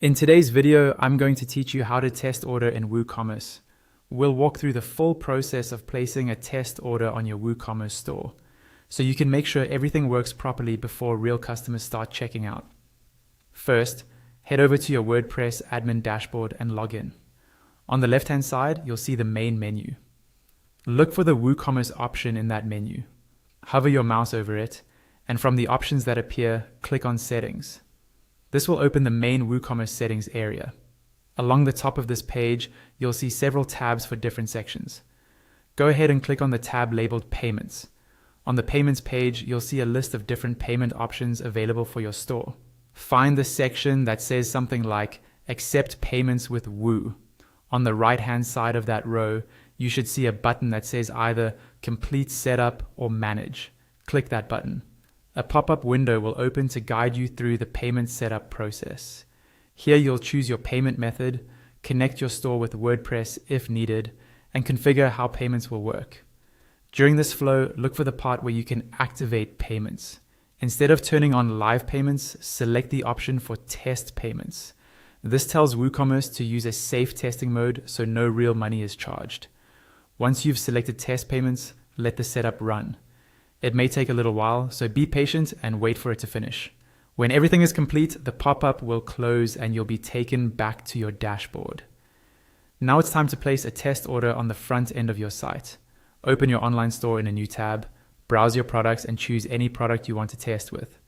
In today's video, I'm going to teach you how to test order in WooCommerce. We'll walk through the full process of placing a test order on your WooCommerce store, so you can make sure everything works properly before real customers start checking out. First, head over to your WordPress admin dashboard and log in. On the left-hand side, you'll see the main menu. Look for the WooCommerce option in that menu. Hover your mouse over it, and from the options that appear, click on Settings. This will open the main WooCommerce settings area. Along the top of this page, you'll see several tabs for different sections. Go ahead and click on the tab labeled Payments. On the Payments page, you'll see a list of different payment options available for your store. Find the section that says something like Accept Payments with Woo. On the right-hand side of that row, you should see a button that says either Complete Setup or Manage. Click that button. A pop-up window will open to guide you through the payment setup process. Here you'll choose your payment method, connect your store with WordPress if needed, and configure how payments will work. During this flow, look for the part where you can activate payments. Instead of turning on live payments, select the option for test payments. This tells WooCommerce to use a safe testing mode so no real money is charged. Once you've selected test payments, let the setup run. It may take a little while, so be patient and wait for it to finish. When everything is complete, the pop-up will close and you'll be taken back to your dashboard. Now it's time to place a test order on the front end of your site. Open your online store in a new tab, browse your products and choose any product you want to test with.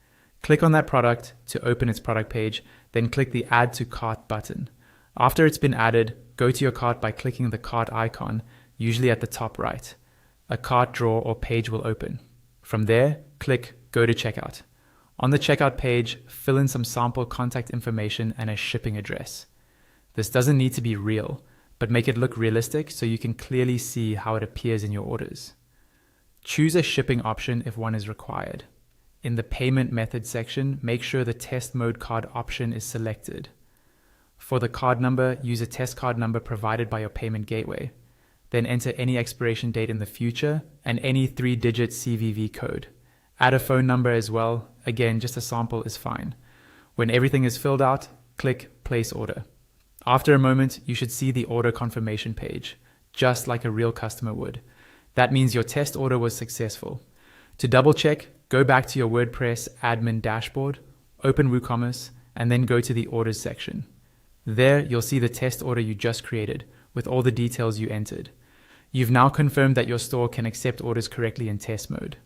Click on that product to open its product page, then click the Add to Cart button. After it's been added, go to your cart by clicking the cart icon, usually at the top right. A cart drawer or page will open. From there, click Go to Checkout. On the checkout page, fill in some sample contact information and a shipping address. This doesn't need to be real, but make it look realistic so you can clearly see how it appears in your orders. Choose a shipping option if one is required. In the payment method section, make sure the test mode card option is selected. For the card number, use a test card number provided by your payment gateway. Then enter any expiration date in the future and any 3-digit CVV code. Add a phone number as well. Again, just a sample is fine. When everything is filled out, click Place Order. After a moment, you should see the order confirmation page, just like a real customer would. That means your test order was successful. To double check, go back to your WordPress admin dashboard, open WooCommerce, and then go to the Orders section. There, you'll see the test order you just created with all the details you entered. You've now confirmed that your store can accept orders correctly in test mode.